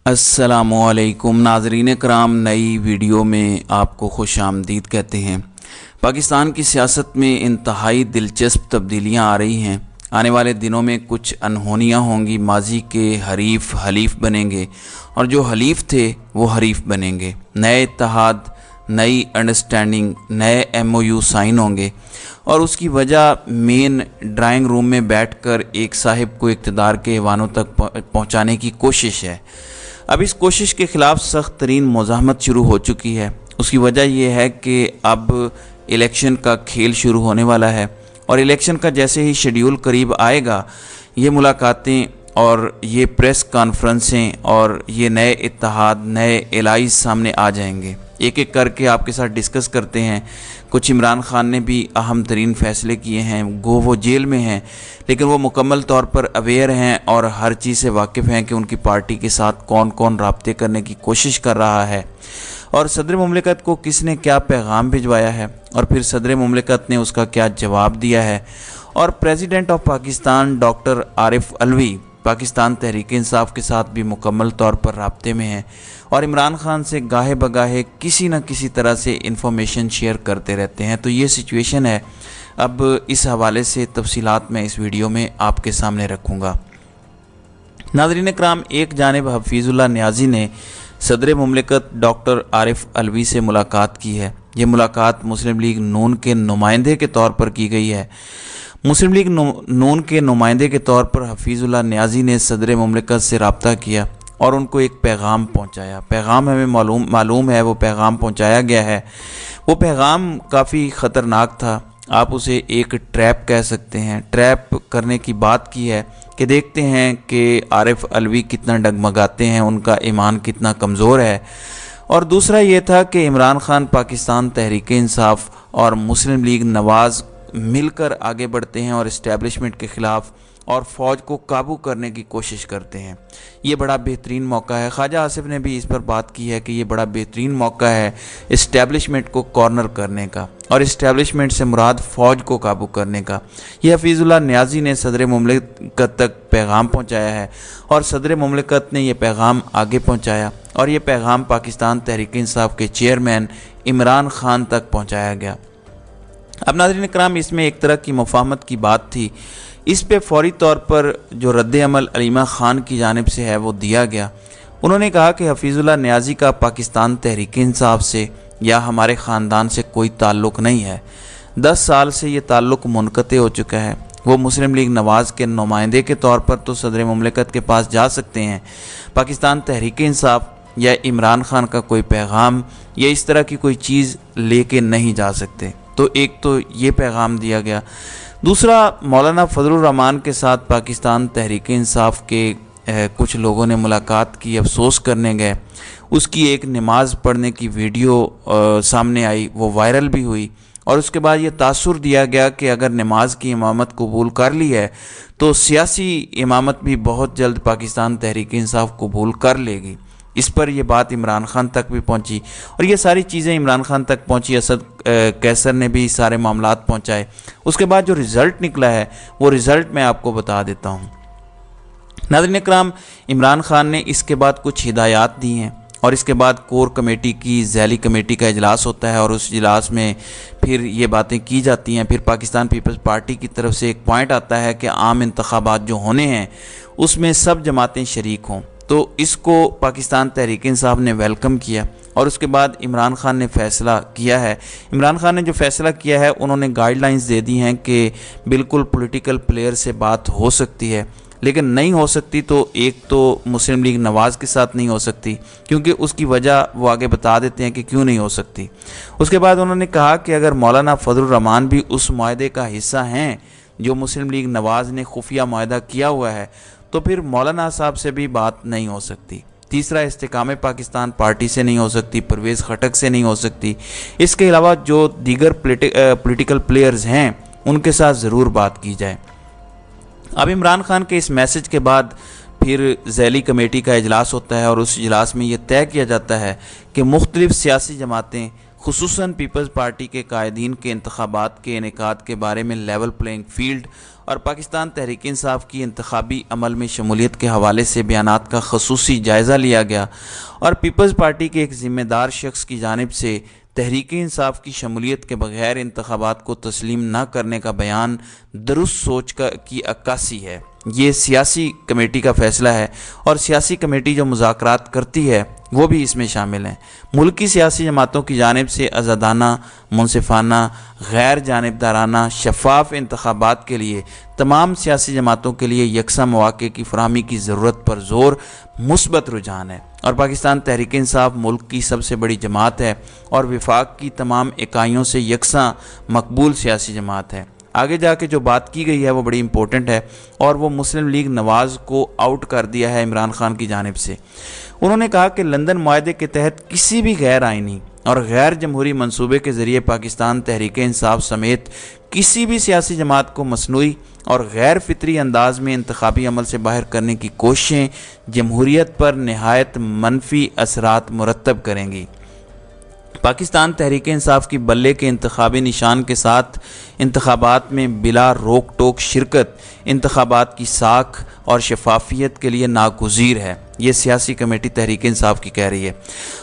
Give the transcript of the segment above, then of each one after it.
अस्सलामुअलैकुम नाज़रीन कराम, नई वीडियो में आपको खुश आमदीद कहते हैं। पाकिस्तान की सियासत में इंतहाई दिलचस्प तब्दीलियां आ रही हैं। आने वाले दिनों में कुछ अनहोनियां होंगी। माजी के हरीफ हलीफ बनेंगे और जो हलीफ थे वो हरीफ बनेंगे। नए इत्तेहाद, नई अंडरस्टैंडिंग, नए MOU साइन होंगे और उसकी वजह मेन ड्राइंग रूम में बैठकर एक साहिब को इक़्तिदार के ऐवानों तक पहुँचाने की कोशिश है। अब इस कोशिश के ख़िलाफ़ सख्त तरीन मुज़ाहमत शुरू हो चुकी है। उसकी वजह यह है कि अब इलेक्शन का खेल शुरू होने वाला है और इलेक्शन का जैसे ही शेड्यूल करीब आएगा, ये मुलाकातें और ये प्रेस कॉन्फ्रेंसें और ये नए इत्तेहाद, नए एलाइज सामने आ जाएंगे। एक एक करके आपके साथ डिस्कस करते हैं। कुछ इमरान खान ने भी अहम तरीन फ़ैसले किए हैं। वो जेल में हैं, लेकिन वो मुकम्मल तौर पर अवेयर हैं और हर चीज़ से वाकिफ़ हैं कि उनकी पार्टी के साथ कौन कौन राब्ते करने की कोशिश कर रहा है और सदर मुमलिकत को किसने क्या पैगाम भिजवाया है और फिर सदर मुमलिकत ने उसका क्या जवाब दिया है। और president of Pakistan doctor Arif Alvi Pakistan Tehreek Insaf के साथ भी मुकम्मल तौर पर राब्ते में हैं और इमरान खान से गाहे बगाहे किसी न किसी तरह से इंफॉर्मेशन शेयर करते रहते हैं। तो ये सिचुएशन है। अब इस हवाले से तफसीलात मैं इस वीडियो में आपके सामने रखूँगा। नाज़रीन कराम, एक जानिब हफीज़ुल्लाह नियाज़ी ने सदर मुमलिकत डॉक्टर आरिफ अलवी से मुलाकात की है। ये मुलाकात मुस्लिम लीग नून के नुमाइंदे के तौर पर की गई है। मुस्लिम लीग नून के नुमाइंदे के तौर पर हफीज़ुल्लाह नियाज़ी ने सदर मुमलिकत से रब्ता किया और उनको एक पैगाम पहुंचाया। पैगाम हमें मालूम है, वो पैगाम पहुंचाया गया है। वो पैगाम काफ़ी ख़तरनाक था। आप उसे एक ट्रैप कह सकते हैं। ट्रैप करने की बात की है कि देखते हैं कि आरिफ अलवी कितना डगमगाते हैं, उनका ईमान कितना कमज़ोर है। और दूसरा ये था कि इमरान खान पाकिस्तान तहरीक इंसाफ और मुस्लिम लीग नवाज़ मिलकर आगे बढ़ते हैं और इस्टेब्लिशमेंट के ख़िलाफ़ और फ़ौज को काबू करने की कोशिश करते हैं। ये बड़ा बेहतरीन मौका है। ख्वाजा आसिफ ने भी इस पर बात की है कि ये बड़ा बेहतरीन मौका है इस्टेब्लिशमेंट को कॉर्नर करने का और इस्टेब्लिशमेंट से मुराद फ़ौज को काबू करने का। ये हफीज़ुल्लाह नियाज़ी ने सदर मुमलिकत तक पैगाम पहुँचाया है और सदर मुमलिकत ने यह पैगाम आगे पहुँचाया और ये पैगाम पाकिस्तान तहरीक इंसाफ के चेयरमैन इमरान खान तक पहुँचाया गया। अब नाज़रीन कराम, इसमें एक तरह की मुफाहमत की बात थी। इस पे फ़ौरी तौर पर जो रद्द अमल अलीमा ख़ान की जानिब से है वो दिया गया। उन्होंने कहा कि हफीज़ुल्लाह नियाज़ी का पाकिस्तान तहरीक इंसाफ से या हमारे ख़ानदान से कोई ताल्लुक़ नहीं है। 10 साल से ये ताल्लुक़ मुनक़ते हो चुका है। वो मुस्लिम लीग नवाज़ के नुमाइंदे के तौर पर तो सदर मुमलिकत के पास जा सकते हैं। पाकिस्तान तहरीक इंसाफ या इमरान खान का कोई पैगाम या इस तरह की कोई चीज़ लेके नहीं जा सकते। तो एक तो ये पैगाम दिया गया। दूसरा, मौलाना फजलुर रहमान के साथ पाकिस्तान तहरीक इंसाफ के कुछ लोगों ने मुलाकात की, अफसोस करने गए। उसकी एक नमाज़ पढ़ने की वीडियो सामने आई, वो वायरल भी हुई और उसके बाद ये तासुर दिया गया कि अगर नमाज की इमामत कबूल कर ली है तो सियासी इमामत भी बहुत जल्द पाकिस्तान तहरीक इंसाफ कबूल कर लेगी। इस पर यह बात इमरान खान तक भी पहुंची और ये सारी चीज़ें इमरान खान तक पहुंची। असद कैसर ने भी सारे मामलात पहुंचाए। उसके बाद जो रिज़ल्ट निकला है वो रिज़ल्ट मैं आपको बता देता हूं। नाज़रीन कराम, इमरान खान ने इसके बाद कुछ हिदायत दी हैं और इसके बाद कोर कमेटी की ज़ैली कमेटी का इजलास होता है और उस इजलास में फिर ये बातें की जाती हैं। फिर पाकिस्तान पीपल्स पार्टी की तरफ से एक पॉइंट आता है कि आम इंतखाबात जो होने हैं उसमें सब जमातें शरीक हों। तो इसको पाकिस्तान तहरीक इंसाफ ने वेलकम किया और उसके बाद इमरान खान ने फ़ैसला किया है। इमरान खान ने जो फ़ैसला किया है, उन्होंने गाइडलाइंस दे दी हैं कि बिल्कुल पॉलिटिकल प्लेयर से बात हो सकती है, लेकिन नहीं हो सकती तो एक तो मुस्लिम लीग नवाज़ के साथ नहीं हो सकती, क्योंकि उसकी वजह वो आगे बता देते हैं कि क्यों नहीं हो सकती। उसके बाद उन्होंने कहा कि अगर मौलाना फजलुर रहमान भी उस मुआहदे का हिस्सा हैं जो मुस्लिम लीग नवाज़ ने खुफिया मुआहदा किया हुआ है, तो फिर मौलाना साहब से भी बात नहीं हो सकती। तीसरा, इस्तेकाम पाकिस्तान पार्टी से नहीं हो सकती, परवेज़ खटक से नहीं हो सकती। इसके अलावा जो दीगर पॉलिटिकल प्लेयर्स हैं उनके साथ ज़रूर बात की जाए। अब इमरान खान के इस मैसेज के बाद फिर ज़ैली कमेटी का इजलास होता है और उस इजलास में ये तय किया जाता है कि मुख्तलिफ़ सियासी जमातें خصوصاً پیپلز پارٹی کے قائدین کے انتخابات کے انعقاد کے بارے میں لیول پلینگ فیلڈ اور پاکستان تحریک انصاف کی انتخابی عمل میں شمولیت کے حوالے سے بیانات کا خصوصی جائزہ لیا گیا اور پیپلز پارٹی کے ایک ذمہ دار شخص کی جانب سے تحریک انصاف کی شمولیت کے بغیر انتخابات کو تسلیم نہ کرنے کا بیان درست سوچ کی عکاسی ہے۔ یہ سیاسی کمیٹی کا فیصلہ ہے اور سیاسی کمیٹی جو مذاکرات کرتی ہے وہ بھی اس میں شامل ہیں۔ ملکی سیاسی جماعتوں کی جانب سے آزادانہ، منصفانہ، غیر جانبدارانہ، شفاف انتخابات کے لیے تمام سیاسی جماعتوں کے لیے یکساں مواقع کی فراہمی کی ضرورت پر زور مثبت رجحان ہے، اور پاکستان تحریک انصاف ملک کی سب سے بڑی جماعت ہے اور وفاق کی تمام اکائیوں سے یکساں مقبول سیاسی جماعت ہے۔ آگے جا کے جو بات کی گئی ہے وہ بڑی امپورٹنٹ ہے، اور وہ مسلم لیگ نواز کو آؤٹ کر دیا ہے عمران خان کی جانب سے۔ انہوں نے کہا کہ لندن معاہدے کے تحت کسی بھی غیر آئینی اور غیر جمہوری منصوبے کے ذریعے پاکستان تحریک انصاف سمیت کسی بھی سیاسی جماعت کو مصنوعی اور غیر فطری انداز میں انتخابی عمل سے باہر کرنے کی کوششیں جمہوریت پر نہایت منفی اثرات مرتب کریں گی۔ پاکستان تحریک انصاف کی بلے کے انتخابی نشان کے ساتھ انتخابات میں بلا روک ٹوک شرکت انتخابات کی ساکھ اور شفافیت کے لیے ناگزیر ہے، یہ سیاسی کمیٹی تحریک انصاف کی کہہ رہی ہے۔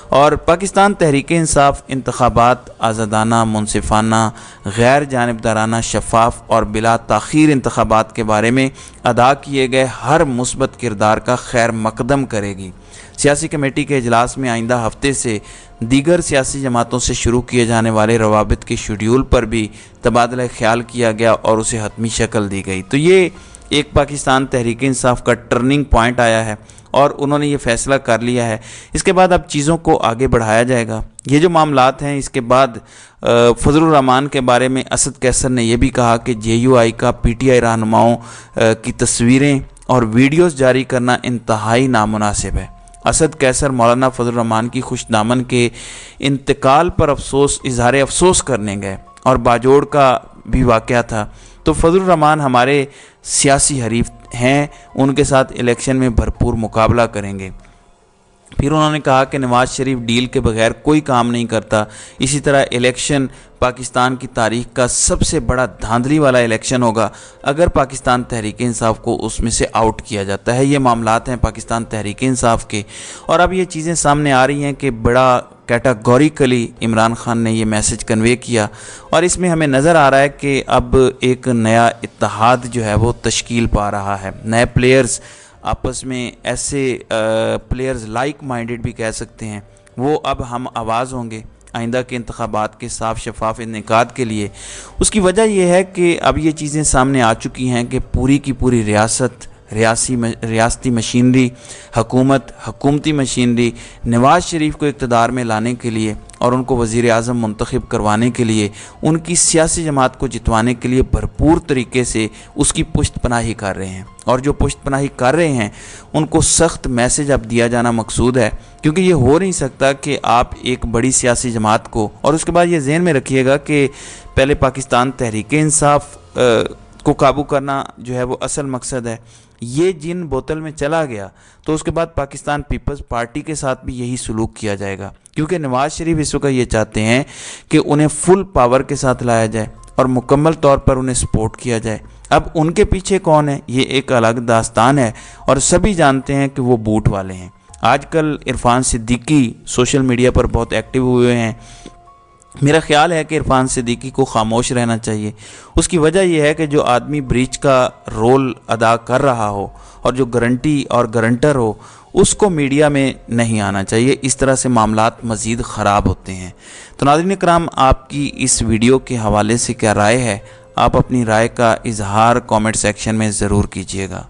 اور پاکستان تحریک انصاف انتخابات آزادانہ، منصفانہ، غیر جانبدارانہ، شفاف اور بلا تاخیر انتخابات کے بارے میں ادا کیے گئے ہر مثبت کردار کا خیر مقدم کرے گی۔ سیاسی کمیٹی کے اجلاس میں آئندہ ہفتے سے دیگر سیاسی جماعتوں سے شروع کیے جانے والے روابط کے شیڈول پر بھی تبادلہ خیال کیا گیا اور اسے حتمی شکل دی گئی۔ تو یہ ایک پاکستان تحریک انصاف کا ٹرننگ پوائنٹ آیا ہے اور انہوں نے یہ فیصلہ کر لیا ہے۔ اس کے بعد اب چیزوں کو آگے بڑھایا جائے گا۔ یہ جو معاملات ہیں، اس کے بعد فضل الرحمان کے بارے میں اسد قیصر نے یہ بھی کہا کہ جے یو آئی کا پی ٹی آئی رہنماؤں کی تصویریں اور ویڈیوز جاری کرنا انتہائی نامناسب ہے۔ اسد قیصر مولانا فضل الرحمان کی خوش دامن کے انتقال پر اظہار افسوس کرنے گئے اور باجوڑ کا بھی واقعہ تھا۔ تو فضل الرحمان ہمارے سیاسی حریف ہیں، ان کے ساتھ الیکشن میں بھرپور مقابلہ کریں گے۔ پھر انہوں نے کہا کہ نواز شریف ڈیل کے بغیر کوئی کام نہیں کرتا۔ اسی طرح الیکشن پاکستان کی تاریخ کا سب سے بڑا دھاندلی والا الیکشن ہوگا اگر پاکستان تحریک انصاف کو اس میں سے آؤٹ کیا جاتا ہے۔ یہ معاملات ہیں پاکستان تحریک انصاف کے، اور اب یہ چیزیں سامنے آ رہی ہیں کہ بڑا کیٹاگوریکلی عمران خان نے یہ میسج کنوے کیا، اور اس میں ہمیں نظر آ رہا ہے کہ اب ایک نیا اتحاد جو ہے وہ تشکیل پا رہا ہے۔ نئے پلیئرز آپس میں، ایسے پلیئرز لائک مائنڈڈ بھی کہہ سکتے ہیں، وہ اب ہم آواز ہوں گے آئندہ کے انتخابات کے صاف شفاف انعقاد کے لیے۔ اس کی وجہ یہ ہے کہ اب یہ چیزیں سامنے آ چکی ہیں کہ پوری کی پوری ریاستی مشینری، حکومتی مشینری نواز شریف کو اقتدار میں لانے کے لیے اور ان کو وزیر اعظم منتخب کروانے کے لیے، ان کی سیاسی جماعت کو جتوانے کے لیے بھرپور طریقے سے اس کی پشت پناہی کر رہے ہیں، اور جو پشت پناہی کر رہے ہیں ان کو سخت میسج اب دیا جانا مقصود ہے، کیونکہ یہ ہو نہیں سکتا کہ آپ ایک بڑی سیاسی جماعت کو، اور اس کے بعد یہ ذہن میں رکھیے گا کہ پہلے پاکستان تحریک انصاف کو قابو کرنا جو ہے وہ اصل مقصد ہے، یہ جن بوتل میں چلا گیا تو اس کے بعد پاکستان پیپلز پارٹی کے ساتھ بھی یہی سلوک کیا جائے گا، کیونکہ نواز شریف اس وقت یہ چاہتے ہیں کہ انہیں فل پاور کے ساتھ لایا جائے اور مکمل طور پر انہیں سپورٹ کیا جائے۔ اب ان کے پیچھے کون ہے، یہ ایک الگ داستان ہے، اور سبھی جانتے ہیں کہ وہ بوٹ والے ہیں۔ آج کل عرفان صدیقی سوشل میڈیا پر بہت ایکٹیو ہوئے ہیں۔ میرا خیال ہے کہ عرفان صدیقی کو خاموش رہنا چاہیے۔ اس کی وجہ یہ ہے کہ جو آدمی بریچ کا رول ادا کر رہا ہو اور جو گارنٹی اور گارنٹر ہو، اس کو میڈیا میں نہیں آنا چاہیے۔ اس طرح سے معاملات مزید خراب ہوتے ہیں۔ تو ناظرین کرام، آپ کی اس ویڈیو کے حوالے سے کیا رائے ہے؟ آپ اپنی رائے کا اظہار کامنٹ سیکشن میں ضرور کیجیے گا۔